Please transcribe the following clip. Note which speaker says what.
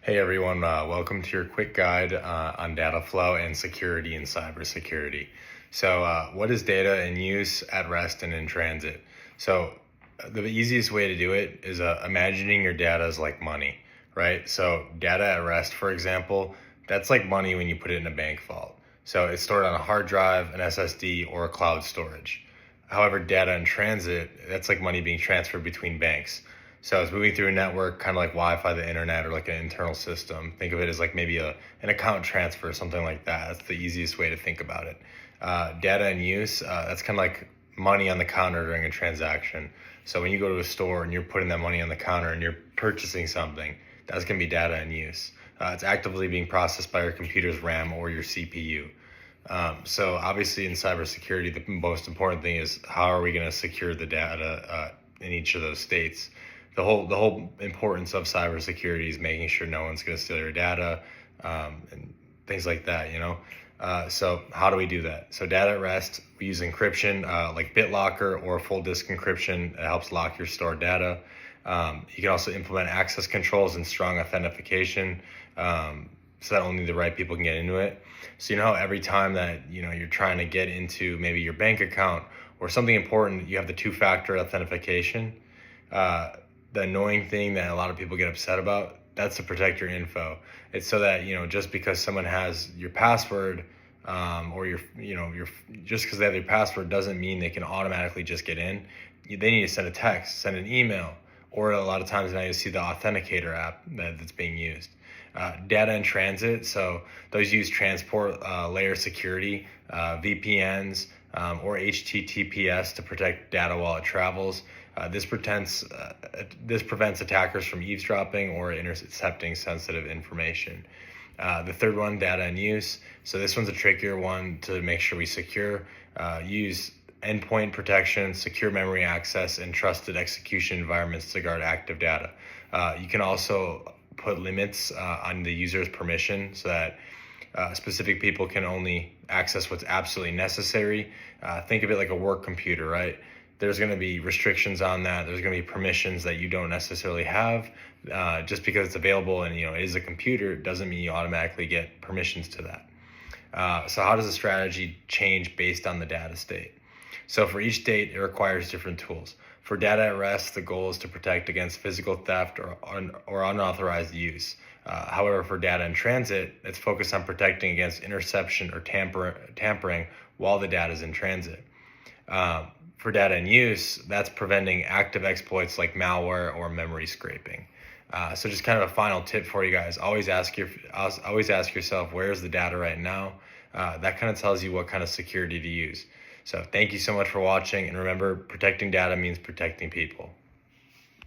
Speaker 1: Hey everyone, welcome to your quick guide on data flow and security in cybersecurity. What is data in use, at rest, and in transit? The easiest way to do it is imagining your data as like money, right? So, data at rest, for example, that's like money when you put it in a bank vault. So, it's stored on a hard drive, an SSD, or a cloud storage. However, data in transit, that's like money being transferred between banks. So it's moving through a network, kind of like Wi-Fi, the internet, or like an internal system. Think of it as like maybe an account transfer, something like that. That's the easiest way to think about it. Data in use, that's kind of like money on the counter during a transaction. So when you go to a store and you're putting that money on the counter and you're purchasing something, that's going to be data in use. It's actively being processed by your computer's RAM or your CPU. So obviously in cybersecurity, the most important thing is how are we going to secure the data in each of those states. The whole importance of cybersecurity is making sure no one's going to steal your data and things like that, you know. So how do we do that? So data at rest, we use encryption like BitLocker or full disk encryption. It helps lock your stored data. You can also implement access controls and strong authentication so that only the right people can get into it. So you know how every time that you're trying to get into maybe your bank account or something important, you have the two-factor authentication. The annoying thing that a lot of people get upset about, that's to protect your info. It's so that just because someone has your password or your just because they have your password doesn't mean they can automatically just get in. They need to send a text, send an email, or a lot of times now you see the authenticator app that's being used. Data in transit, so those use transport layer security, VPNs, or HTTPS to protect data while it travels. This prevents attackers from eavesdropping or intercepting sensitive information. The third one, data in use. So this one's a trickier one to make sure we secure. Use endpoint protection, secure memory access, and trusted execution environments to guard active data. You can also put limits on the user's permission so that specific people can only access what's absolutely necessary. Think of it like a work computer, right? There's going to be restrictions on that. There's going to be permissions that you don't necessarily have. Just because it's available and it is a computer doesn't mean you automatically get permissions to that. So how does the strategy change based on the data state? So for each state, it requires different tools. For data at rest, the goal is to protect against physical theft or unauthorized use. However, for data in transit, it's focused on protecting against interception or tampering while the data is in transit. For data in use, that's preventing active exploits like malware or memory scraping. So just kind of a final tip for you guys, always ask yourself, where's the data right now? That kind of tells you what kind of security to use. So thank you so much for watching, and remember, protecting data means protecting people.